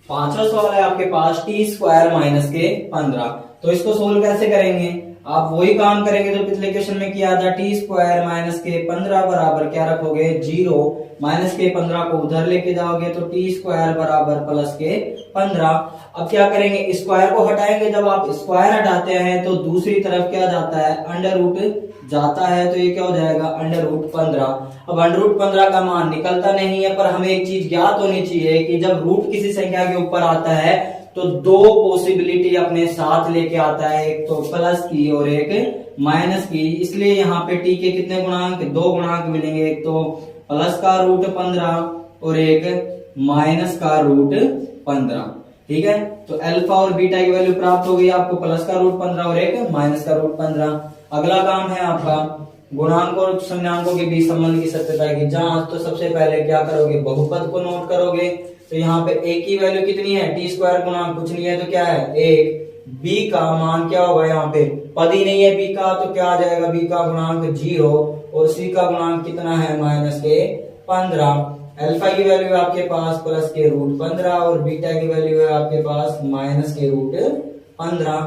पांचवा सवाल है आपके पास टी स्क्वायर माइनस के 15। तो इसको सोल्व कैसे करेंगे, आप वही काम करेंगे जो पिछले क्वेश्चन में किया था। टी स्क्वायर माइनस के 15 बराबर क्या रखोगे 0, माइनस के 15 को उधर लेके जाओगे तो टी स्क्वायर बराबर प्लस के 15। अब क्या करेंगे स्क्वायर को हटाएंगे, जब आप स्क्वायर हटाते हैं तो दूसरी तरफ क्या जाता है अंडर रूट जाता है, तो ये क्या हो जाएगा अंडर रूट 15। अब अंडर रूट 15 का मान निकलता नहीं है, पर हमें एक चीज ज्ञात होनी चाहिए कि जब रूट किसी संख्या के ऊपर आता है तो 2 पॉसिबिलिटी अपने साथ लेके आता है, एक तो प्लस की और एक माइनस की। इसलिए यहाँ पे टी के कितने गुणांक 2 गुणांक मिलेंगे, एक तो प्लस का रूट 15 और एक माइनस का रूट 15। ठीक है, तो अल्फा और बीटा की वैल्यू प्राप्त हो गई आपको प्लस का रूट 15 और एक माइनस का रूट 15। अगला काम है आपका गुणांक और शून्यांकों के बीच संबंध की सत्यता की जांच। तो सबसे पहले क्या करोगे बहुपद को नोट करोगे। तो यहाँ पे a की वैल्यू कितनी है टी स्क्वायर गुणांक कुछ नहीं है तो क्या है 1। b का मान क्या होगा, यहाँ पे पद ही नहीं है b का तो क्या आ जाएगा b का गुणांक 0 और c का गुणांक कितना है माइनस के 15। अल्फा की वैल्यू है आपके पास प्लस के रूट 15 और बीटा की वैल्यू है आपके पास माइनस के रूट 15।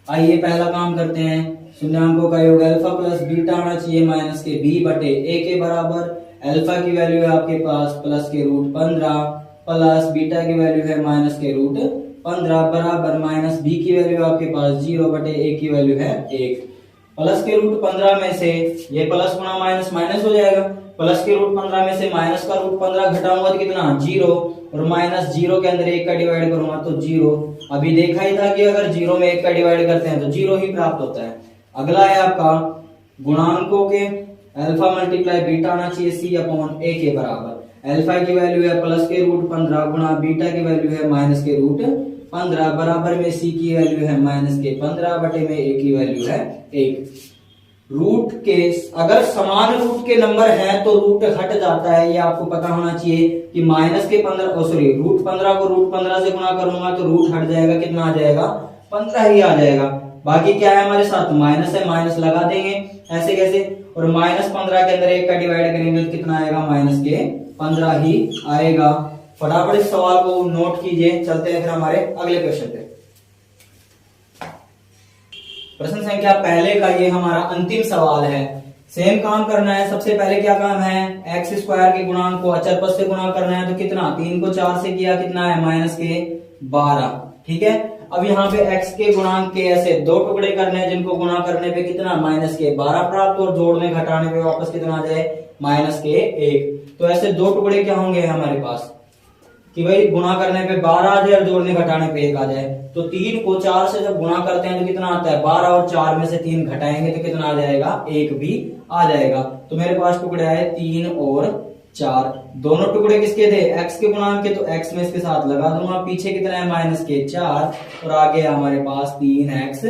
आइए पहला काम करते हैं, शून्यांकों का योग अल्फा प्लस बीटा आना चाहिए माइनस के b बटे a के बराबर। अल्फा की वैल्यू है आपके पास प्लस के रूट 15 प्लस बीटा की वैल्यू है माइनस के रूट 15 बराबर माइनस b की वैल्यू आपके पास 0 बटे a की वैल्यू है 1। प्लस के रूट 15 में से ये प्लस गुना माइनस माइनस हो जाएगा। प्लस के रूट 15 में से माइनस का रूट 15 घटाऊंगा तो कितना 0 और माइनस 0 के अंदर 1 का डिवाइड करूंगा तो 0। अभी देखा ही था कि अगर 0 में 1 का डिवाइड करते हैं तो 0 ही प्राप्त होता है। अगला है आपका गुणांकों के अल्फा मल्टीप्लाई बीटा आना चाहिए c/a के बराबर। अल्फा की वैल्यू है प्लस के रूट 15 गुणा बीटा की वैल्यू है माइनस के रूट 15 बराबर में सी की वैल्यू है माइनस के 15 बटे में ए की वैल्यू है 1। रूट के अगर समान रूट के नंबर हैं तो रूट हट जाता है, ये आपको पता होना चाहिए कि माइनस के 15 सॉरी रूट 15 को रूट 15 से गुणा करूंगा तो रूट हट जाएगा, कितना आ जाएगा 15 ही आ जाएगा। बाकी क्या है हमारे साथ माइनस है, माइनस लगा देंगे ऐसे कैसे, और माइनस 15 के अंदर 1 का डिवाइड करेंगे तो कितना आएगा माइनस के 15 ही आएगा। फटाफट इस सवाल को नोट कीजिए, चलते हैं फिर हमारे अगले क्वेश्चन पे। प्रश्न संख्या पहले का ये हमारा अंतिम सवाल है। सेम काम करना है। सबसे पहले क्या काम है, एक्स स्क्वायर के गुणांक को अचर पद से गुणा करना है, तो कितना 3 को 4 से किया, कितना है माइनस के 12। ठीक है, अब यहाँ पे x के गुणांक के ऐसे 2 टुकड़े करने हैं जिनको गुणा करने पे कितना माइनस के 12 प्राप्त, और जोड़ने घटाने पे वापस कितना आ जाए माइनस के 1। तो ऐसे 2 टुकड़े क्या होंगे हमारे पास कि भाई गुणा करने पे 12 आ जाए और जोड़ने घटाने पे 1 आ जाए। तो 3 को 4 से जब गुणा करते हैं तो कितना आता है 12, और 4 में से 3 घटाएंगे तो कितना आ जाएगा 1 भी आ जाएगा। तो मेरे पास टुकड़े आए 3 और 4। दोनों टुकड़े किसके थे, x के गुणांक के, तो x में इसके साथ लगा दूंगा। पीछे कितना है माइनस के 4, और आगे हमारे पास 3x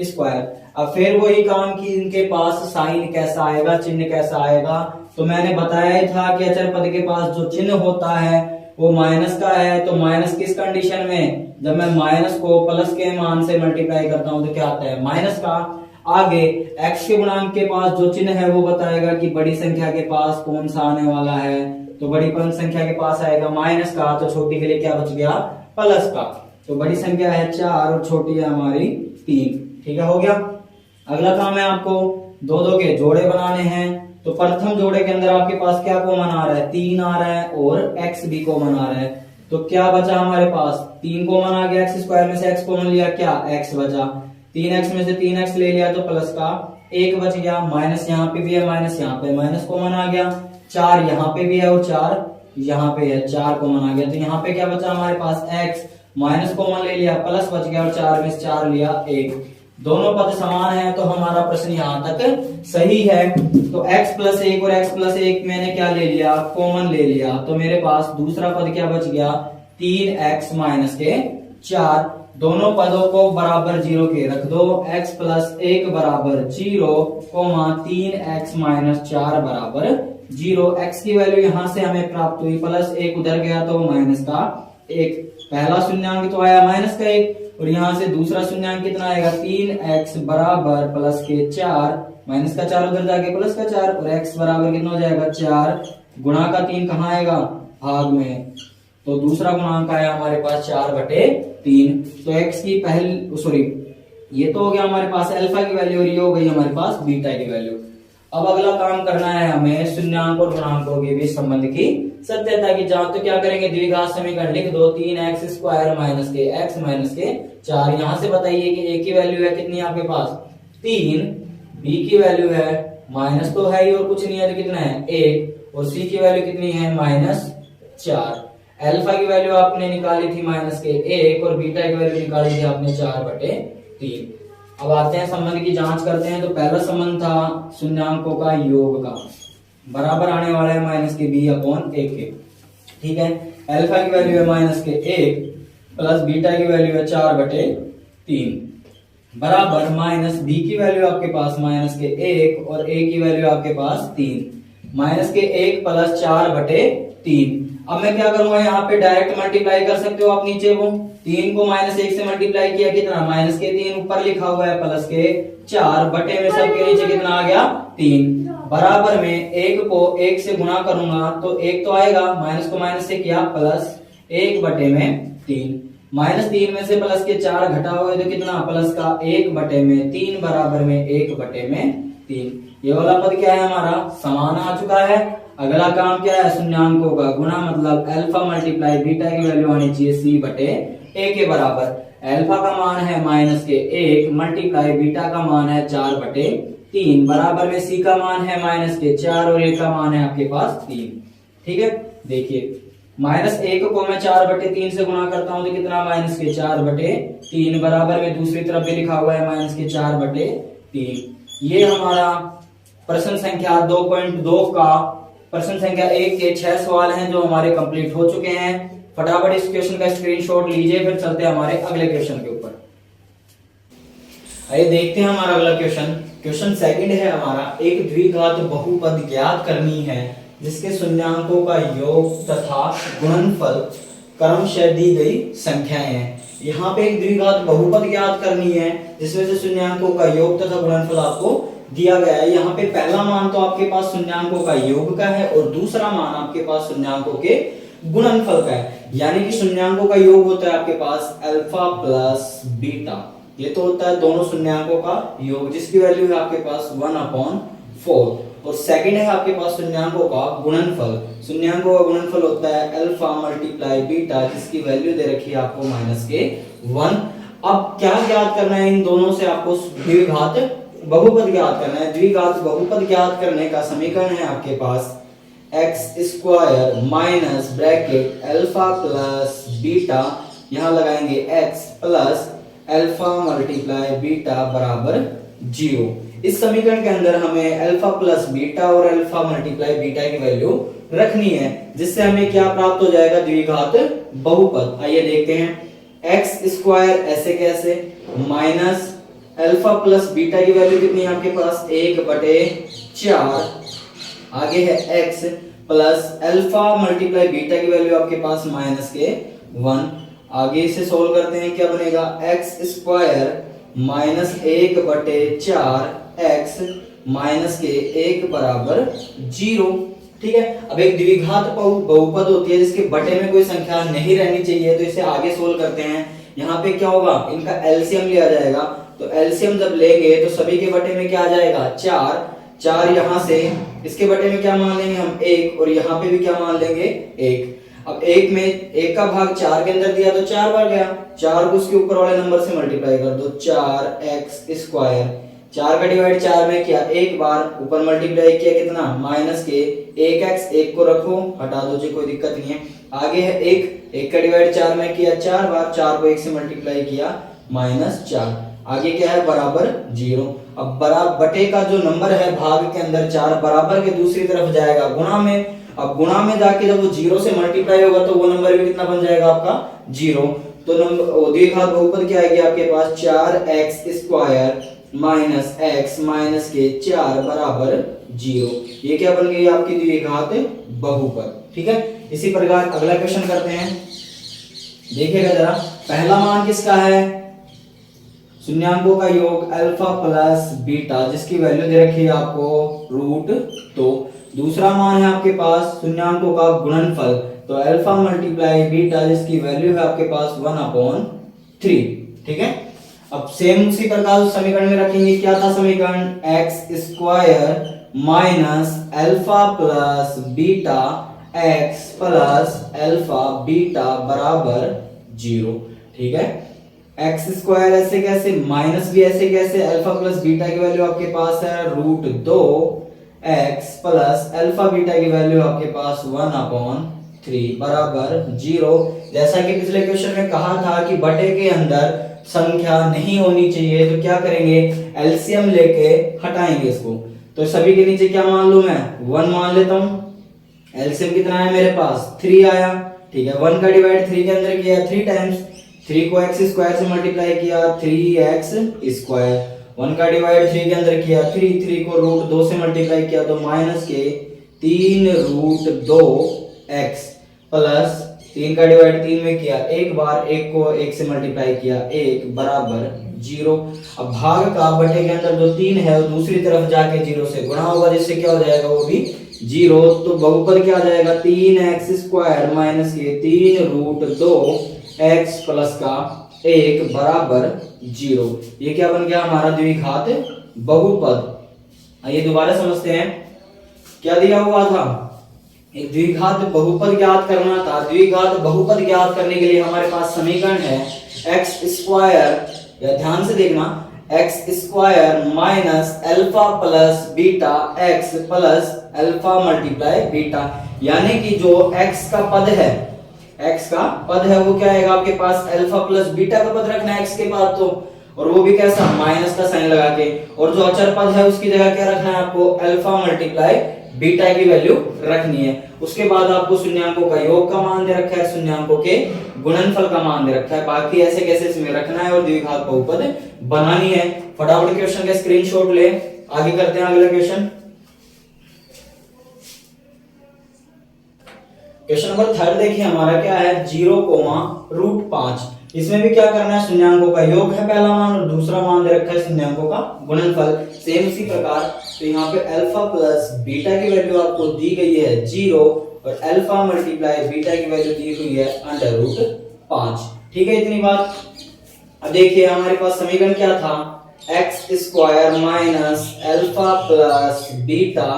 स्क्वायर। अब फिर वही काम कि इनके पास साइन कैसा आएगा, चिन्ह कैसा आएगा। तो मैंने बताया ही था कि अचर पद के पास जो चिन्ह होता है वो माइनस का है। तो माइनस किस कंडीशन में, जब मैं माइनस को प्लस के मान से मल्टीप्लाई करता हूं तो क्या आता है माइनस का। आगे x के गुणांक के पास जो चिन्ह है वो बताएगा कि बड़ी संख्या के पास कौन सा आने वाला है, तो बड़ी संख्या के पास आएगा माइनस का, तो छोटी के लिए क्या बच गया प्लस का। तो बड़ी संख्या है 4 और छोटी है हमारी 3। ठीक है, हो गया। अगला काम है आपको 2 के जोड़े बनाने हैं। तो प्रथम जोड़े के अंदर आपके पास क्या कॉमन आ रहा है, 3 आ रहा है और x भी कॉमन आ रहा है। तो क्या बचा हमारे पास 3 कॉमन आ गया, x स्क्वायर में से x कॉमन लिया, क्या x बचा। 3x में से 3x ले लिया तो प्लस का 1 बच गया। माइनस यहाँ पे भी है, माइनस यहाँ पे, माइनस कॉमन आ गया। 4 यहाँ पे भी है और 4 यहाँ पे है, 4 कॉमन आ गया। तो यहाँ पे क्या बचा हमारे पास x, माइनस कॉमन ले लिया, प्लस बच गया, और 4 में से 4 लिया 1। दोनों पद समान है तो हमारा प्रश्न यहाँ तक सही है। तो x प्लस 1 और x प्लस 1 मैंने क्या ले लिया, कॉमन ले लिया। तो मेरे पास दूसरा पद क्या बच गया 3x माइनस के 4। दोनों पदों को बराबर 0 के रख दो। x प्लस 1 बराबर 0, 3x माइनस 4 बराबर 0। x की वैल्यू यहां से हमें प्राप्त हुई, प्लस 1 उधर गया तो माइनस का 1। पहला शून्यांक तो आया माइनस का 1, और यहां से दूसरा शून्यांक कितना आएगा 3x बराबर प्लस के 4, माइनस का 4 उधर जाके प्लस का 4, और x बराबर कितना हो जाएगा 4। गुणा का 3 कहाँ आएगा, भाग में। तो दूसरा गुणांक आया हमारे पास 4/3। तो x की पहली सॉरी ये तो हो गया हमारे पास अल्फा की वैल्यू, और ये हो गई हमारे पास बीटा की वैल्यू। अब अगला काम करना है हमें शून्यांक और गुणांकों के बीच संबंध की सत्यता की जांच। तो क्या करेंगे, द्विघात समीकरण लिख दो। 3x स्क्वायर माइनस के x माइनस के 4। यहां से बताइए कि a की वैल्यू है कितनी आपके पास 3, b की वैल्यू है माइनस तो है ही और कुछ नहीं है तो कितना है 1, और c की वैल्यू कितनी है -4। अल्फा की वैल्यू आपने निकाली थी माइनस के 1, और बीटा की वैल्यू निकाली थी आपने 4/3। अब आते हैं संबंध की जांच करते हैं। तो पहला संबंध था शून्यांकों का योग का, बराबर आने वाला है माइनस के b/1 के। ठीक है, अल्फा की वैल्यू है माइनस के 1 प्लस बीटा की वैल्यू है 4/3 बराबर माइनस b की वैल्यू आपके पास माइनस के 1 और a की वैल्यू आपके पास 3। माइनस के 1 प्लस 4/3। अब मैं क्या करूंगा, यहाँ पे डायरेक्ट मल्टीप्लाई कर सकते हो आप नीचे को। 3 को -1 से मल्टीप्लाई किया, कितना माइनस के 3, ऊपर लिखा हुआ है प्लस के 4, बटे में सबके नीचे कितना आ गया 3, बराबर में 1 को 1 से गुणा करूंगा तो 1 तो आएगा, माइनस को माइनस से किया प्लस 1/3। -3 में से प्लस के 4 घटाओगे तो कितना प्लस का 1/3 बराबर में 1/3। ये वाला पद क्या है हमारा समान आ चुका है। अगला काम क्या है, शून्यांकों का गुणा, मतलब अल्फा मल्टीप्लाई बीटा की वैल्यू आनी चाहिए c/a के बराबर। अल्फा का मान है माइनस के 1 मल्टीप्लाई बीटा का मान है 4/3 बराबर में c का मान है माइनस के 4 और a का मान है आपके पास 3। ठीक है, देखिए -1 को मैं 4/3 से गुणा करता हूं तो कितना माइनस के 4/3 बराबर में दूसरी तरफ भी लिखा हुआ है माइनस के 4/3। ये हमारा प्रश्न संख्या 2.2 का प्रश्न संख्या 1 के 6 सवाल हैं जो हमारे कंप्लीट हो चुके हैं। फटाफट इस क्वेश्चन का स्क्रीनशॉट लीजिए, फिर चलते हैं हमारे अगले क्वेश्चन के ऊपर। आइए देखते हैं हमारा अगला क्वेश्चन। क्वेश्चन सेकंड है हमारा, एक द्विघात बहुपद ज्ञात करनी है जिसके शून्यांकों का योग तथा गुणनफल क्रमशः दी गई संख्याएं हैं। यहाँ पे एक द्विघात बहुपद ज्ञात करनी है जिसमें से शून्यांकों का योग तथा गुणनफल आपको दिया गया है। यहाँ पे पहला मान तो आपके पास शून्यांकों का योग का है और दूसरा मान आपके पास शून्यांकों के गुणनफल का है। यानी कि शून्यांकों का योग होता है आपके पास अल्फा प्लस बीटा, ये तो होता है दोनों शून्यांकों का योग जिसकी वैल्यू है आपके पास 1/4। और सेकंड है आपके पास शून्यांकों का गुणनफल। शून्यांकों का गुणनफल होता है अल्फा मल्टीप्लाई बीटा जिसकी वैल्यू दे रखी है आपको -1। अब क्या ज्ञात करना है, इन दोनों से आपको द्विघात बहुपद ज्ञात करना है। द्विघात बहुपद ज्ञात करने का समीकरण है आपके पास x² minus bracket alpha plus beta, यहां लगाएंगे x plus alpha multiply beta बराबर 0। इस समीकरण के अंदर हमें अल्फा प्लस बीटा और अल्फा मल्टीप्लाई बीटा की वैल्यू रखनी है जिससे हमें क्या प्राप्त हो जाएगा, द्विघात बहुपद। आइए देखते हैं। x² ऐसे कैसे, माइनस अल्फा प्लस बीटा की वैल्यू कितनी है आपके पास 1/4, आगे है x plus alpha multiply beta की वैल्यू आपके पास -1। आगे इसे सोल्व करते हैं, क्या बनेगा x² माइनस 1/4 x माइनस के 1 बराबर 0। ठीक है, अब एक द्विघात बहुपद होती है जिसके बटे में कोई संख्या नहीं रहनी चाहिए, तो इसे आगे सोल्व करते हैं। यहाँ पे क्या होगा, इनका एलसीएम लिया जाएगा, तो एलसीएम जब लेंगे तो सभी के बटे में क्या आ जाएगा 4 यहाँ से, इसके बटे में क्या मान लेंगे हम 1 और यहाँ पे भी क्या मान लेंगे 1। अब 1 में 1 का भाग 4 के अंदर दिया तो 4 बार गया, 4 को उसके ऊपर वाले नंबर से मल्टीप्लाई कर दो, 4x²। 4 का डिवाइड 4 में किया 1 बार, ऊपर मल्टीप्लाई किया कितना माइनस के 1x, 1 को रखो हटा दो जी, कोई दिक्कत नहीं है। आगे है 1 का डिवाइड 4 में किया 4 बार, 4 को 1 से मल्टीप्लाई किया -4, आगे क्या है बराबर 0। अब बराबर बटे का जो नंबर है भाग के अंदर 4 बराबर के दूसरी तरफ जाएगा गुणा में। अब गुणा में जाके जब वो 0 से मल्टीप्लाई होगा तो वो नंबर भी कितना बन जाएगा आपका 0। तो नंबर द्विघात बहुपद क्या आएगी आपके पास 4x² माइनस x माइनस के 4 बराबर 0। ये क्या बन गई आपकी द्विघात बहुपद। ठीक है, इसी प्रकार अगला क्वेश्चन करते हैं। देखिएगा जरा, पहला मान किसका है, शून्यांकों का योग अल्फा प्लस बीटा जिसकी वैल्यू दे रखी है आपको √2। दूसरा मान है आपके पास शून्यांकों का गुणनफल, तो अल्फा मल्टीप्लाई बीटा जिसकी वैल्यू है आपके पास 1/3। ठीक है, अब सेम उसी प्रकार समीकरण में रखेंगे। क्या था समीकरण, x² minus alpha plus beta x plus alpha beta बराबर 0। ठीक है, x² ऐसे कैसे, माइनस भी ऐसे कैसे, अल्फा प्लस बीटा की वैल्यू आपके पास है √2 x प्लस अल्फा बीटा की वैल्यू आपके पास 1/3 बराबर 0। जैसा कि पिछले क्वेश्चन में कहा था कि बटे के अंदर संख्या नहीं होनी चाहिए, तो क्या करेंगे एलसीएम लेके हटाएंगे इसको। तो सभी के नीचे क्या मान लूं मैं 1 मान लेता हूं। एलसीएम कितना है मेरे पास 3 आया। ठीक है, 1 का डिवाइड 3 के अंदर किया 3 टाइम्स, 3 को x² से मल्टीप्लाई किया 3x²। 1 का डिवाइड 3 के अंदर किया 3 को √2 से मल्टीप्लाई किया तो माइनस के 3√2x प्लस 3 का डिवाइड 3 में किया 1 बार, 1 को 1 से मल्टीप्लाई किया 1 बराबर 0। अब भाग का बटे के अंदर जो 3 है वो दूसरी तरफ जाके 0 से गुणा होगा जिससे क्या हो जाएगा वो भी 0। तो बहुपद क्या आ जाएगा 3x² माइनस के 3√2x प्लस का 1 बराबर 0। ये क्या बन गया हमारा द्विघात बहुपद। आइए दोबारा समझते हैं, क्या दिया हुआ था, एक द्विघात बहुपद ज्ञात करना था। द्विघात बहुपद ज्ञात करने के लिए हमारे पास समीकरण है x², या ध्यान से देखना, x² minus alpha plus beta x plus alpha multiply beta, यानी कि जो x का पद है, x का पद है वो क्या आएगा आपके पास अल्फा प्लस बीटा का पद रखना है x के बाद। तो और वो भी कैसा, माइनस का साइन लगा के। और जो अचर पद है उसकी जगह क्या रखना है आपको, अल्फा मल्टीप्लाई बीटा की वैल्यू रखनी है। उसके बाद आपको शून्यांकों का योग का मान दे रखा है, शून्यांकों के गुणनफल का मान दे रखा है। बाकी ऐसे कैसे इसमें रखना है और द्विघात बहुपद बनानी है। फटाफट क्वेश्चन का स्क्रीनशॉट ले, आगे करते हैं अगला क्वेश्चन। क्वेश्चन नंबर 3 देखिए हमारा क्या है, 0,√5। इसमें भी क्या करना है, शून्यांकों का योग है पहला मान और दूसरा मान दे रखा है शून्यांकों का गुणनफल। सेम इसी प्रकार तो यहाँ पे अल्फा प्लस बीटा की वैल्यू आपको दी गई है 0 और अल्फा मल्टीप्लाई बीटा की वैल्यू दी हुई है √5। ठीक है, इतनी बात। अब देखिए हमारे पास समीकरण क्या था, x square minus alpha plus beta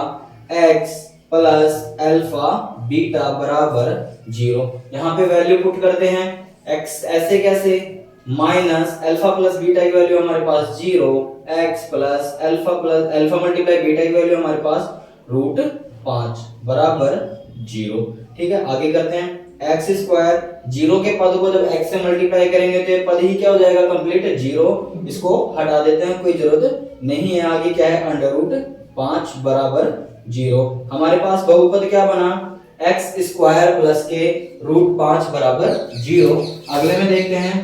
X plus alpha beta बराबर 0। यहाँ पे वैल्यू पुट करते हैं, x ऐसे कैसे, माइनस अल्फा प्लस बीटा की वैल्यू हमारे पास 0, x plus alpha multiply beta की वैल्यू हमारे पास √5 बराबर 0। ठीक है, आगे करते हैं। एक्स स्क्वायर, 0 के पद को जब x से मल्टीप्लाई करेंगे तो ये पद ही क्या हो जाएगा, कंप्लीट 0। इसको हटा देते हैं, कोई जरूरत नहीं है। आगे क्या है, √5 बराबर 0। हमारे पास बहुपद क्या बना, एक्स स्क्वायर प्लस के √5 बराबर 0। अगले में देखते हैं,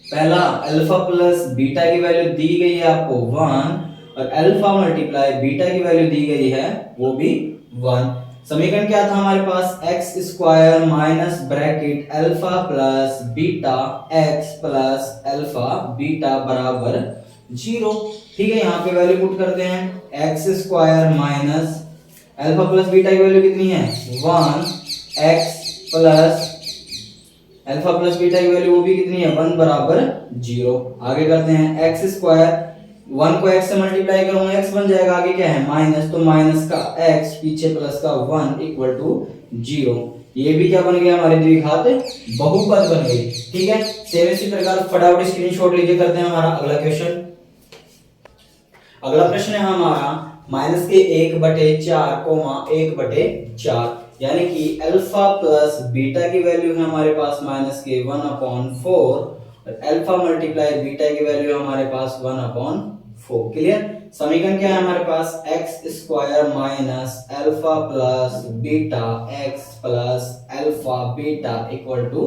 पहला अल्फा प्लस बीटा की वैल्यू दी गई है आपको 1 और अल्फा मल्टीप्लाई बीटा की वैल्यू दी गई है वो भी 1। समीकरण क्या था हमारे पास, X square minus bracket alpha plus beta X plus alpha beta बराबर 0। ठीक है, यहाँ पे वैल्यू पुट करते हैं, x square minus alpha plus beta की वैल्यू कितनी है 1, x plus alpha plus beta की वैल्यू वो भी कितनी है 1 बराबर 0। आगे करते हैं, एक्स स्क्वायर 1 को x से मल्टीप्लाई करूंगा x बन जाएगा, आगे क्या है माइनस, तो माइनस का x पीछे प्लस का 1 इक्वल टू 0। ये भी क्या बन गया, हमारे द्विघात बहुपद बन गई। ठीक है, सेम इसी प्रकार फटाफट स्क्रीनशॉट लीजिए, करते हैं हमारा अगला क्वेश्चन। अगला प्रश्न है हमारा माइनस के 1/4 1/4, यानी कि अल्फा प्लस बीटा की वैल्यू है हमारे पास माइनस के 1/4 और अल्फा मल्टीप्लाई बीटा की वैल्यू हमारे पास 1/4। क्लियर। समीकरण क्या है हमारे पास, X square minus alpha plus beta X plus alpha beta equal to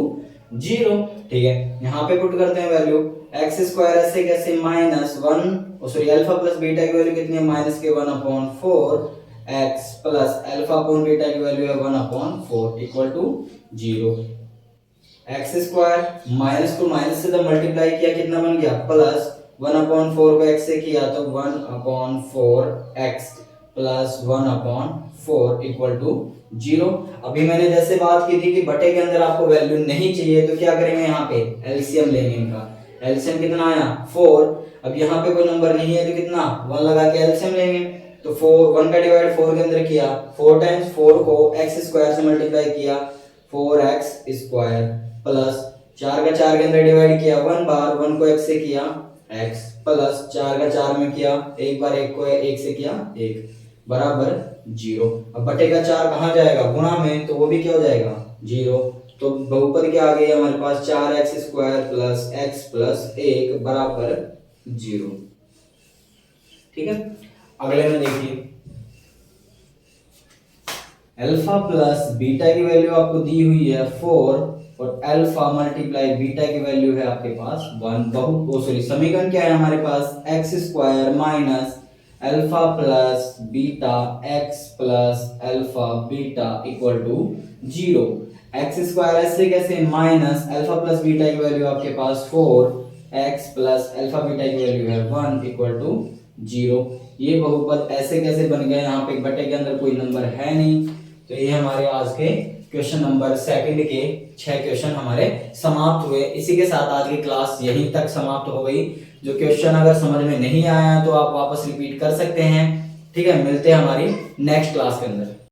0। ठीक है, यहाँ पे पुट करते हैं वैल्यू, एक्स स्क्वायर ऐसे कैसे minus 1 sorry alpha plus beta की वैल्यू कितनी है माइनस के 1/4, X plus alpha upon beta की वैल्यू है 1/4 equal to 0। X square minus को माइनस से जब मल्टीप्लाई किया कितना बन गया, प्लस 1/4 को x से किया तो 1/4 x प्लस 1/4 इक्वल टू 0। अभी मैंने जैसे बात की थी कि बटे के अंदर आपको वैल्यू नहीं चाहिए तो क्या करेंगे, यहाँ पे एलसीएम लेंगे इनका। एलसीएम कितना आया 4। अब यहाँ पे कोई नंबर नहीं है तो कितना 1 लगा के एलसीएम लेंगे, तो 1 का डिवाइड 4 के अंदर किया, 4 टाइम्स 4 को x स्क्वायर से मल्टीप्लाई किया 4x स्क्वायर प्लस 4 का 4 के अंदर डिवाइड किया 1 बार, 1 को x से किया x प्लस 4 का 4 में किया, एक बार 1 को 1 से किया 1 बराबर 0। अब बटे का 4 कहाँ जाएगा, गुणा में, तो वो भी क्या हो जाएगा 0। तो बहुपद क्या आ गई हमारे पास 4x स्क्वायर प्लस x प्लस 1 बराबर 0। ठीक है, अगले में देखिए, अल्फा प्लस बीटा की वैल्यू आपको दी हुई है 4 और अल्फा मल्टीप्लाई बीटा की वैल्यू है आपके पास 1। समीकरण क्या है हमारे पास, X square minus alpha plus beta X plus alpha beta equal to 0। X square ऐसे कैसे माइनस अल्फा प्लस बीटा की वैल्यू आपके पास 4, एक्स प्लस अल्फा बीटा की वैल्यू है 1 इक्वल टू 0। ये बहुपद ऐसे कैसे बन गए, यहाँ पे बटे के अंदर कोई नंबर है नहीं। तो ये हमारे आज के क्वेश्चन नंबर 2 के 6 क्वेश्चन हमारे समाप्त हुए। इसी के साथ आज की क्लास यहीं तक समाप्त हो गई। जो क्वेश्चन अगर समझ में नहीं आया तो आप वापस रिपीट कर सकते हैं। ठीक है, मिलते हैं हमारी नेक्स्ट क्लास के अंदर।